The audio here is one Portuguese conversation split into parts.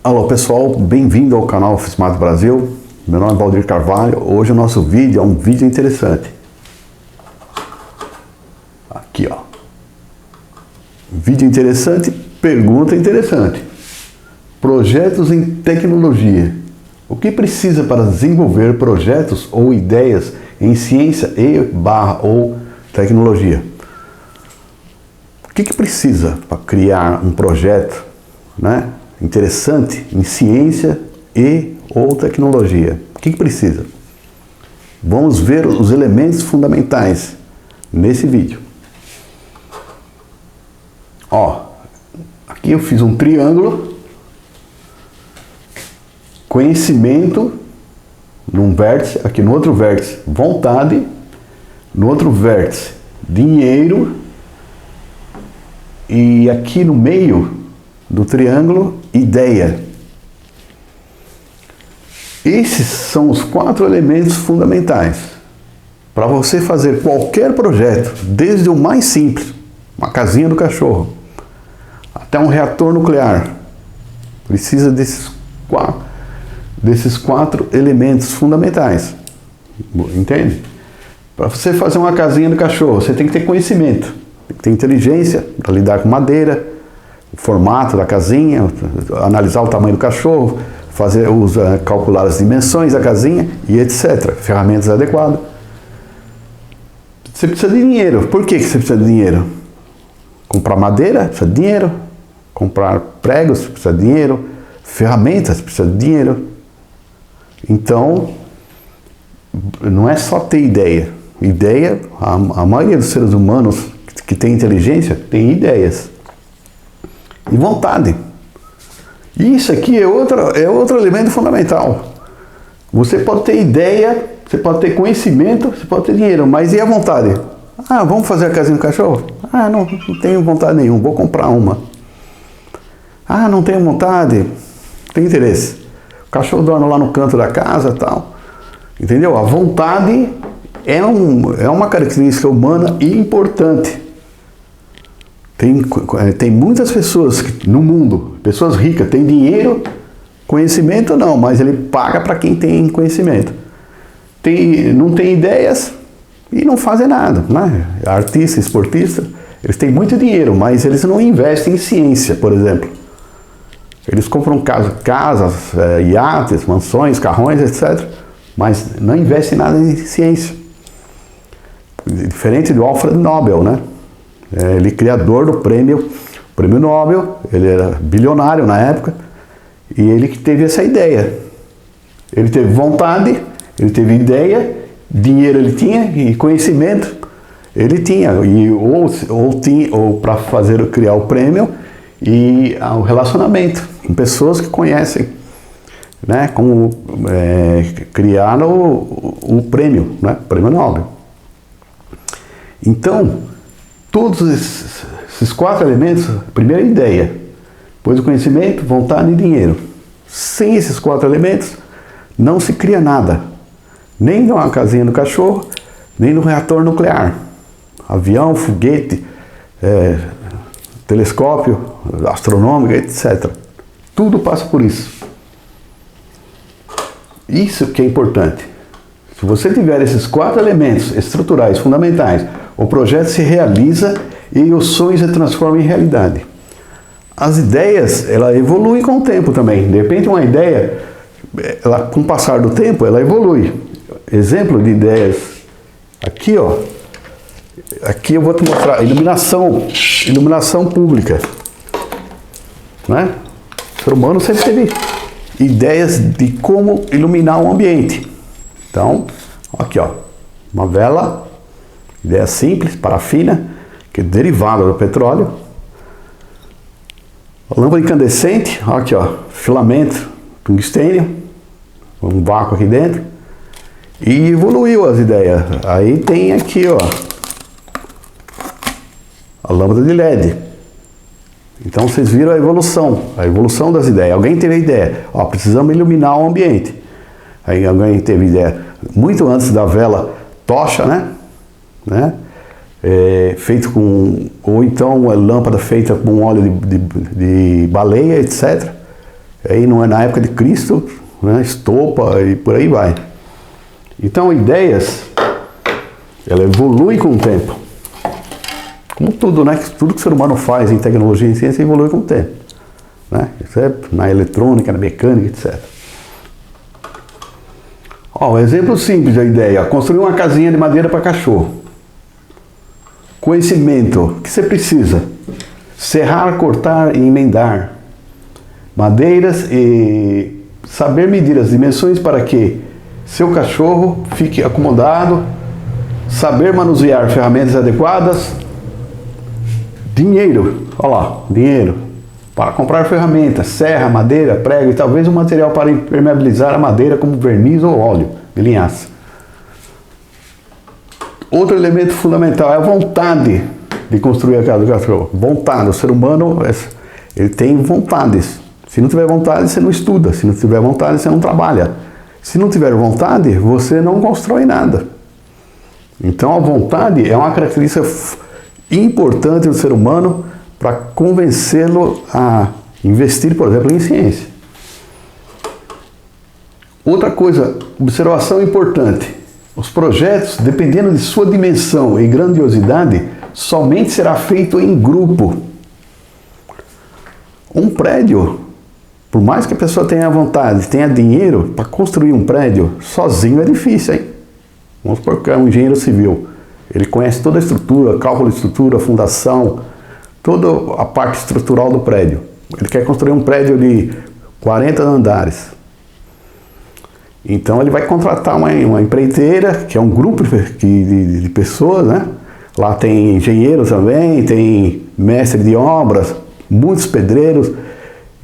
Alô pessoal, bem-vindo ao canal Fismate Brasil. Meu nome é Valdir Carvalho. Hoje o nosso vídeo é um vídeo interessante. Aqui ó. Vídeo interessante, pergunta interessante. Projetos em tecnologia. O que precisa para desenvolver projetos ou ideias em ciência ou tecnologia? O que precisa para criar um projeto, né, interessante em ciência ou tecnologia? O que precisa? Vamos ver os elementos fundamentais nesse vídeo. Ó, aqui eu fiz um triângulo, conhecimento num vértice, aqui no outro vértice vontade, no outro vértice dinheiro e aqui no meio do triângulo ideia. Esses são os 4 elementos fundamentais para você fazer qualquer projeto, desde o mais simples, uma casinha do cachorro, até um reator nuclear. Precisa desses quatro elementos fundamentais, entende? Para você fazer uma casinha do cachorro, você tem que ter conhecimento, tem que ter inteligência para lidar com madeira, o formato da casinha, analisar o tamanho do cachorro, calcular as dimensões da casinha e etc. Ferramentas adequadas. Você precisa de dinheiro. Por que você precisa de dinheiro? Comprar madeira, precisa de dinheiro. Comprar pregos, precisa de dinheiro. Ferramentas, precisa de dinheiro. Então, não é só ter ideia. Ideia, a maioria dos seres humanos que tem inteligência, tem ideias. E vontade. Isso aqui é outro elemento fundamental. Você pode ter ideia, você pode ter conhecimento, você pode ter dinheiro, mas e a vontade? Ah, vamos fazer a casinha do cachorro? Ah, não tenho vontade nenhuma, vou comprar uma. Ah, não tenho vontade, tem interesse. O cachorro dorme lá no canto da casa e tal. Entendeu? A vontade é uma característica humana e importante. Tem muitas pessoas no mundo, pessoas ricas, têm dinheiro, conhecimento não, mas ele paga para quem tem conhecimento. Não tem ideias e não fazem nada, né? Artista, esportista, eles têm muito dinheiro, mas eles não investem em ciência, por exemplo. Eles compram casas, iates, mansões, carrões, etc., mas não investem nada em ciência. Diferente do Alfred Nobel, né? Ele é criador do prêmio Nobel, ele era bilionário na época, e ele que teve essa ideia. Ele teve vontade, ele teve ideia, dinheiro ele tinha, e conhecimento ele tinha, ou para criar o prêmio, e o relacionamento com pessoas que conhecem, né, como criaram o prêmio, né, prêmio Nobel. Então, todos esses 4 elementos, primeiro a ideia, depois o conhecimento, vontade e dinheiro. Sem esses 4 elementos, não se cria nada. Nem numa casinha do cachorro, nem no reator nuclear. Avião, foguete, telescópio, astronômico, etc. Tudo passa por isso. Isso que é importante. Se você tiver esses 4 elementos estruturais, fundamentais, o projeto se realiza e os sonhos se transformam em realidade. As ideias, ela evoluem com o tempo também. De repente uma ideia, com o passar do tempo, ela evolui. Exemplo de ideias, aqui ó, aqui eu vou te mostrar, iluminação pública. Né? O ser humano sempre teve ideias de como iluminar um ambiente. Então, aqui ó, uma vela, ideia simples, parafina, que é derivada do petróleo. A lâmpada incandescente, aqui ó, filamento, tungstênio, um vácuo aqui dentro. E evoluiu as ideias. Aí tem aqui ó, a lâmpada de LED. Então vocês viram a evolução das ideias. Alguém teve a ideia, ó, precisamos iluminar o ambiente. Aí alguém teve ideia, muito antes da vela tocha, né? Feito com, ou então uma lâmpada feita com óleo de baleia, etc. Aí não é na época de Cristo, né? Estopa e por aí vai. Então, ideias, ela evolui com o tempo. Como tudo, né? Tudo que o ser humano faz em tecnologia e em ciência evolui com o tempo. Né? Isso é na eletrônica, na mecânica, etc. Ó, um exemplo simples da ideia. Construir uma casinha de madeira para cachorro. Conhecimento. O que você precisa? Serrar, cortar e emendar madeiras e saber medir as dimensões para que seu cachorro fique acomodado, saber manusear ferramentas adequadas, dinheiro, olha lá, dinheiro, para comprar ferramentas, serra, madeira, prego e talvez um material para impermeabilizar a madeira como verniz ou óleo de linhaça. Outro elemento fundamental é a vontade de construir a casa do cachorro. Vontade, o ser humano, ele tem vontades. Se não tiver vontade, você não estuda. Se não tiver vontade, você não trabalha. Se não tiver vontade, você não constrói nada. Então a vontade é uma característica importante do ser humano para convencê-lo a investir, por exemplo, em ciência. Outra coisa, observação importante. Os projetos, dependendo de sua dimensão e grandiosidade, somente será feito em grupo. Um prédio, por mais que a pessoa tenha vontade, tenha dinheiro para construir um prédio, sozinho é difícil, hein? Vamos supor que é um engenheiro civil. Ele conhece toda a estrutura, cálculo de estrutura, fundação, toda a parte estrutural do prédio. Ele quer construir um prédio de 40 andares. Então ele vai contratar uma empreiteira, que é um grupo de pessoas, né? Lá tem engenheiros também, tem mestre de obras, muitos pedreiros.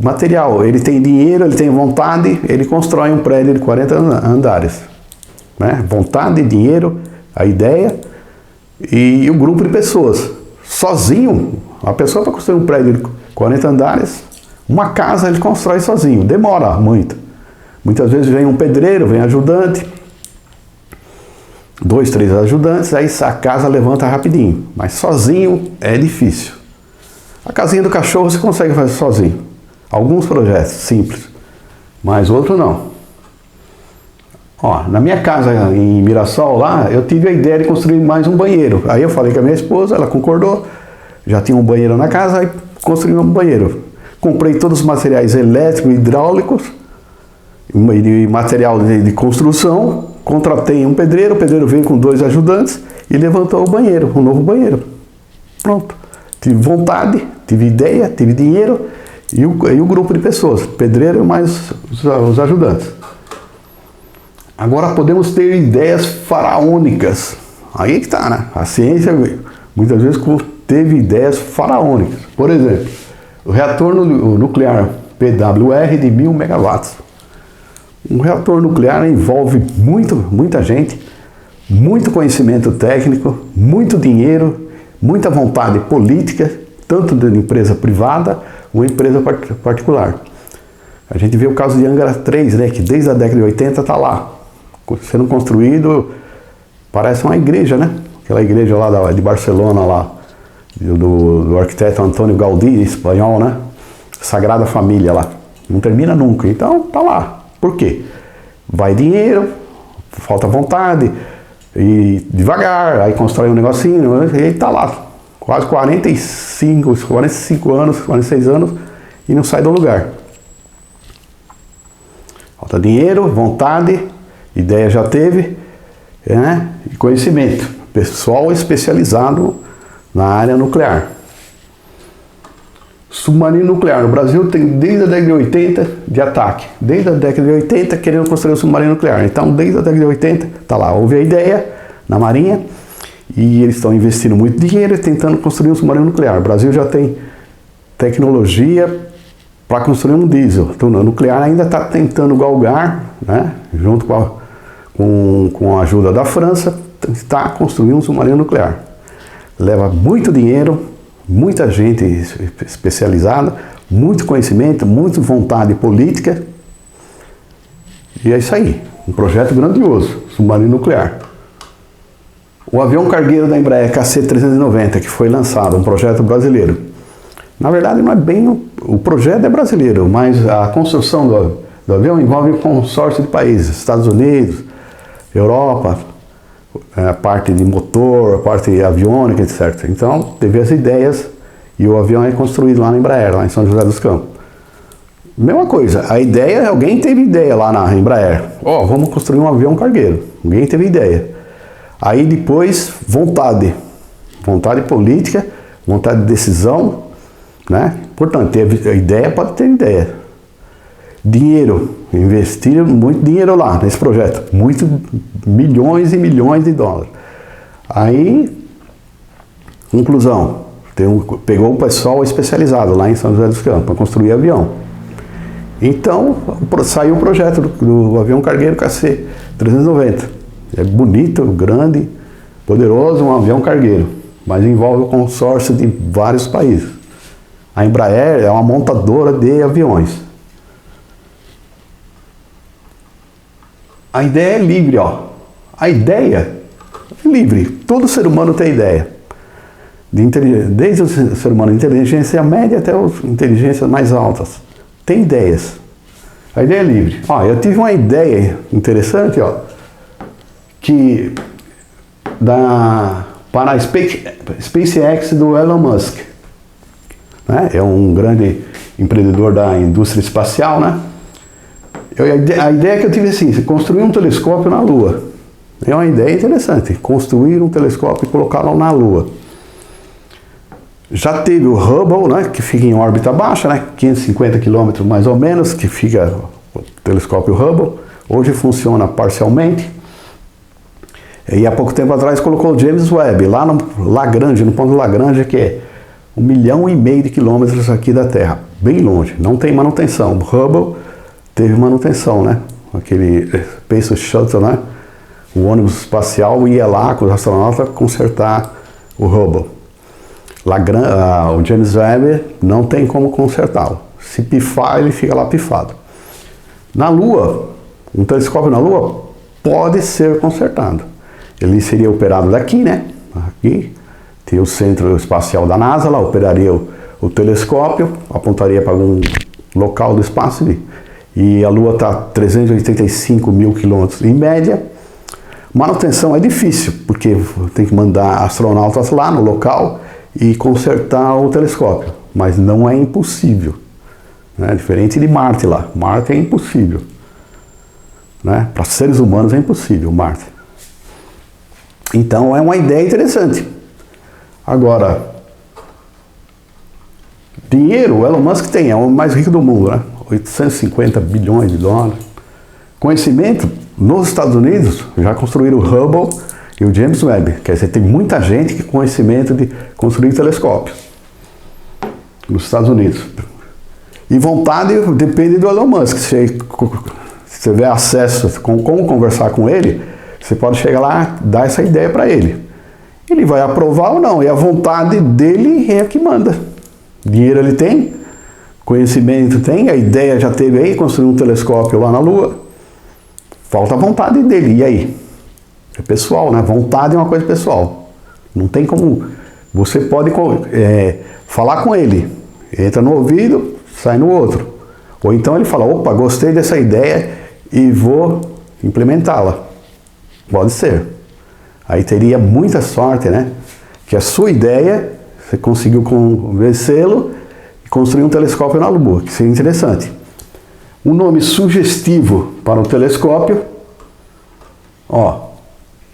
Material, ele tem dinheiro, ele tem vontade, ele constrói um prédio de 40 andares. Né? Vontade, dinheiro, a ideia e o grupo de pessoas. Sozinho, a pessoa para construir um prédio de 40 andares, uma casa ele constrói sozinho, demora muito. Muitas vezes vem um pedreiro, vem ajudante, 2, 3 ajudantes, aí a casa levanta rapidinho. Mas sozinho é difícil. A casinha do cachorro você consegue fazer sozinho. Alguns projetos simples, mas outros não. Ó, na minha casa em Mirassol, lá, eu tive a ideia de construir mais um banheiro. Aí eu falei com a minha esposa, ela concordou, já tinha um banheiro na casa, aí construí um banheiro. Comprei todos os materiais elétricos, hidráulicos, e material de construção, contratei um pedreiro, o pedreiro veio com 2 ajudantes e levantou o banheiro, um novo banheiro. Pronto. Tive vontade, tive ideia, tive dinheiro e o grupo de pessoas, pedreiro mais os ajudantes. Agora podemos ter ideias faraônicas. Aí que está, né? A ciência muitas vezes teve ideias faraônicas. Por exemplo, o reator nuclear PWR de 1000 megawatts. Um reator nuclear envolve muita gente, muito conhecimento técnico, muito dinheiro, muita vontade política, tanto de empresa privada ou empresa particular. A gente vê o caso de Angra 3, né, que desde a década de 80 está lá, sendo construído, parece uma igreja, né? Aquela igreja lá de Barcelona, lá, do arquiteto Antônio Gaudí, espanhol, né? Sagrada Família lá. Não termina nunca, então tá lá. Por quê? Vai dinheiro, falta vontade, e devagar, aí constrói um negocinho, e ele tá lá, quase 45 anos, 46 anos, e não sai do lugar. Falta dinheiro, vontade, ideia já teve, né? E conhecimento. Pessoal especializado na área nuclear. Submarino nuclear. No Brasil tem desde a década de 80 de ataque. Desde a década de 80 querendo construir um submarino nuclear. Então, desde a década de 80, tá lá, houve a ideia na Marinha e eles estão investindo muito dinheiro tentando construir um submarino nuclear. O Brasil já tem tecnologia para construir um diesel. Então, o nuclear ainda está tentando galgar, né, junto com a ajuda da França, está construindo um submarino nuclear. Leva muito dinheiro, muita gente especializada, muito conhecimento, muita vontade política. E é isso aí, um projeto grandioso, submarino nuclear. O avião cargueiro da Embraer KC-390, que foi lançado, um projeto brasileiro. Na verdade, não é bem o projeto é brasileiro, mas a construção do avião envolve um consórcio de países, Estados Unidos, Europa, a parte de motor, a parte aviônica, etc. Então, teve as ideias e o avião é construído lá na Embraer, lá em São José dos Campos. Mesma coisa, a ideia, alguém teve ideia lá na Embraer. Vamos construir um avião cargueiro. Alguém teve ideia. Aí depois, vontade política, vontade de decisão, né? Portanto, a ideia pode ter ideia. Dinheiro, investir muito dinheiro lá nesse projeto, milhões e milhões de dólares. Aí, conclusão, pegou o pessoal especializado lá em São José dos Campos para construir avião. Então, saiu o projeto do avião cargueiro KC-390. É bonito, grande, poderoso, um avião cargueiro, mas envolve o consórcio de vários países. A Embraer é uma montadora de aviões. A ideia é livre, A ideia é livre. Todo ser humano tem ideia. Desde o ser humano de inteligência média até as inteligências mais altas. Tem ideias. A ideia é livre. Eu tive uma ideia interessante, que para a SpaceX do Elon Musk. Né? É um grande empreendedor da indústria espacial, né? A ideia que eu tive é assim, construir um telescópio na Lua. É uma ideia interessante, construir um telescópio e colocá-lo na Lua. Já teve o Hubble, né, que fica em órbita baixa, né, 550 km mais ou menos, que fica o telescópio Hubble. Hoje funciona parcialmente. E há pouco tempo atrás colocou o James Webb, lá no Lagrange, no ponto Lagrange, que é 1,5 milhão de quilômetros aqui da Terra, bem longe, não tem manutenção. O Hubble teve manutenção, né? Aquele Space Shuttle, né? O ônibus espacial ia lá com os astronautas consertar o Hubble. O James Webb não tem como consertá-lo. Se pifar, ele fica lá pifado. Na Lua, um telescópio na Lua pode ser consertado. Ele seria operado daqui, né? Aqui tem o centro espacial da NASA, lá operaria o telescópio, apontaria para algum local do espaço e a Lua está a 385 mil quilômetros em média. Manutenção é difícil, porque tem que mandar astronautas lá no local e consertar o telescópio, mas não é impossível, né? Diferente de Marte lá. Marte é impossível, né? Para seres humanos é impossível Marte. Então é uma ideia interessante. Agora, dinheiro, o Elon Musk tem, é o mais rico do mundo, né? 850 bilhões de dólares. Conhecimento, nos Estados Unidos, já construíram o Hubble e o James Webb. Quer dizer, tem muita gente que tem conhecimento de construir telescópios nos Estados Unidos. E vontade depende do Elon Musk. Se você tiver acesso, como conversar com ele, você pode chegar lá e dar essa ideia para ele. Ele vai aprovar ou não. E a vontade dele é a que manda. Dinheiro ele tem, conhecimento tem, a ideia já teve aí, construir um telescópio lá na Lua. Falta a vontade dele. E aí? É pessoal, né? Vontade é uma coisa pessoal. Não tem como... Você pode falar com ele. Entra no ouvido, sai no outro. Ou então ele fala, opa, gostei dessa ideia e vou implementá-la. Pode ser. Aí teria muita sorte, né? Que a sua ideia, você conseguiu convencê-lo e construir um telescópio na Lua, que seria interessante. Um nome sugestivo para o telescópio,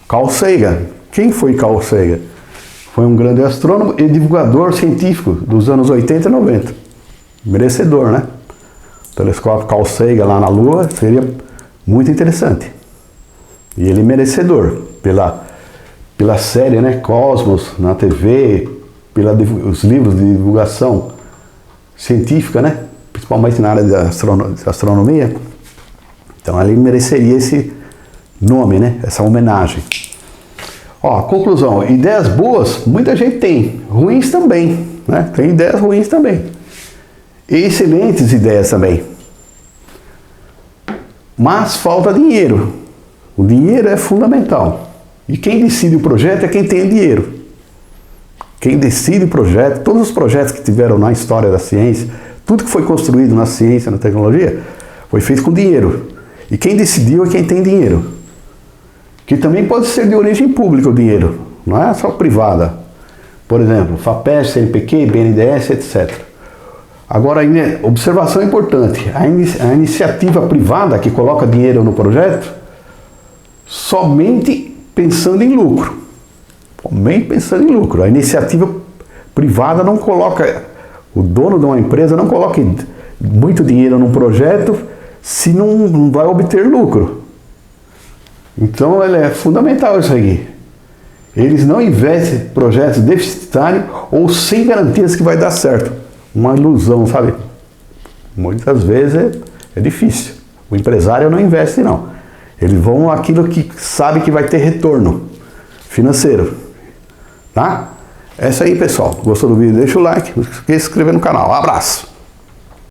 Carl Sagan. Quem foi Carl Sagan? Foi um grande astrônomo e divulgador científico dos anos 80 e 90. Merecedor, né? O telescópio Carl Sagan lá na Lua seria muito interessante. E ele merecedor pela série, né, Cosmos, na TV, os livros de divulgação científica, né, principalmente na área da astronomia. Então ele mereceria esse nome, né, essa homenagem. Conclusão, ideias boas, muita gente tem, ruins também, né, tem ideias ruins também. E excelentes ideias também. Mas falta dinheiro. O dinheiro é fundamental. E quem decide o projeto é quem tem dinheiro. Quem decide o projeto, todos os projetos que tiveram na história da ciência, tudo que foi construído na ciência, na tecnologia, foi feito com dinheiro. E quem decidiu é quem tem dinheiro. Que também pode ser de origem pública o dinheiro, não é só privada. Por exemplo, FAPESP, CNPq, BNDES, etc. Agora, observação importante, a iniciativa privada que coloca dinheiro no projeto, somente pensando em lucro. Somente pensando em lucro. A iniciativa privada não coloca, o dono de uma empresa não coloca muito dinheiro num projeto se não vai obter lucro. Então, é fundamental isso aqui. Eles não investem em projetos deficitários ou sem garantias que vai dar certo. Uma ilusão, sabe? Muitas vezes é difícil. O empresário não investe, não. Eles vão aquilo que sabe que vai ter retorno financeiro. Tá? É isso aí, pessoal. Gostou do vídeo? Deixa o like, não esqueça de se inscrever no canal. Um abraço!